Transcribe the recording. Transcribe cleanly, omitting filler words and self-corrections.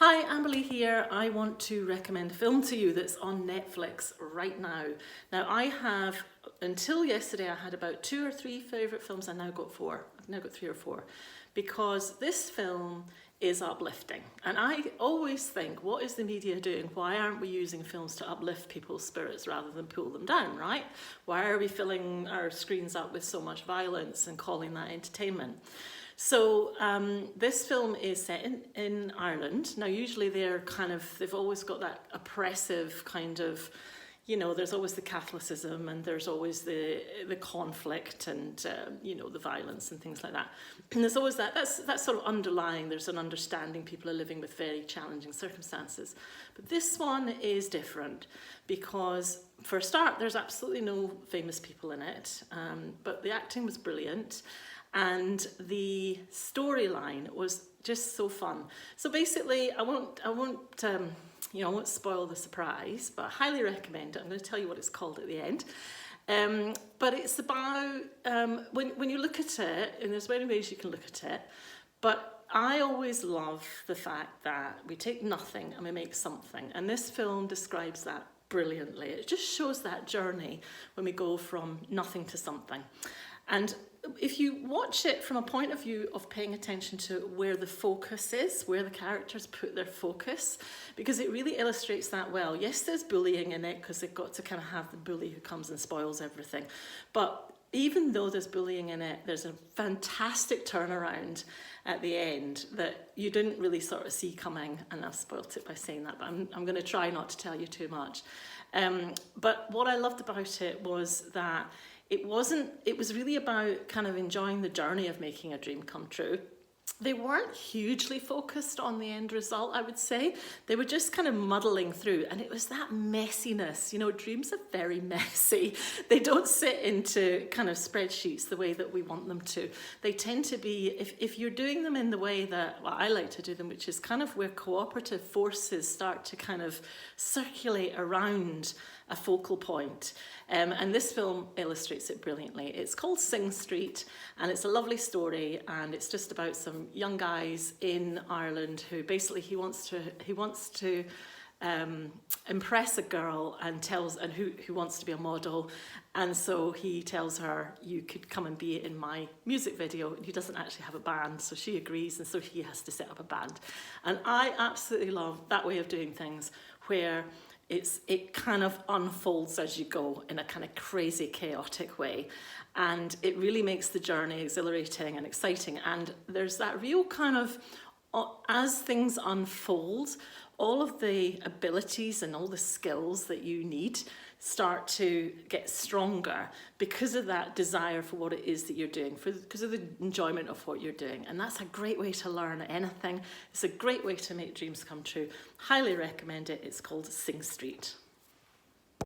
Hi, Amberly here. I want to recommend a film to you that's on Netflix right now. Now I have, until yesterday I had about 2 or 3 favourite films. I've now got 3 or 4, because this film is uplifting. And I always think, what is the media doing? Why aren't we using films to uplift people's spirits rather than pull them down, right? Why are we filling our screens up with so much violence and calling that entertainment? So this film is set in Ireland. Now usually they've always got that oppressive kind of, there's always the Catholicism and there's always the conflict and, the violence and things like that. And there's always that's sort of underlying, there's an understanding people are living with very challenging circumstances. But this one is different because, for a start, there's absolutely no famous people in it, but the acting was brilliant. And the storyline was just so fun. So basically, I won't spoil the surprise, but I highly recommend it. I'm going to tell you what it's called at the end. But it's about, when you look at it, and there's many ways you can look at it, but I always love the fact that we take nothing and we make something. And this film describes that brilliantly. It just shows that journey when we go from nothing to something. And if you watch it from a point of view of paying attention to where the focus is, where the characters put their focus, because it really illustrates that well. Yes, there's bullying in it because they've got to kind of have the bully who comes and spoils everything. But even though there's bullying in it, there's a fantastic turnaround at the end that you didn't really sort of see coming, and I've spoilt it by saying that, but I'm going to try not to tell you too much. But what I loved about it was that it was really about kind of enjoying the journey of making a dream come true. They weren't hugely focused on the end result, I would say. They were just kind of muddling through, and it was that messiness. Dreams are very messy. They don't sit into kind of spreadsheets the way that we want them to. They tend to be, if you're doing them in the way that, well, I like to do them, which is kind of where cooperative forces start to kind of circulate around a focal point. And this film illustrates it brilliantly. It's called Sing Street, and it's a lovely story, and it's just about some young guys in Ireland who basically he wants to impress a girl and who wants to be a model, and so he tells her, you could come and be in my music video. And he doesn't actually have a band, so she agrees, and so he has to set up a band. And I absolutely love that way of doing things, where it kind of unfolds as you go in a kind of crazy, chaotic way. And it really makes the journey exhilarating and exciting. And there's that real kind of, as things unfold, all of the abilities and all the skills that you need start to get stronger because of that desire for what it is that you're doing, because of the enjoyment of what you're doing. And that's a great way to learn anything. It's a great way to make dreams come true. Highly recommend it. It's called Sing Street.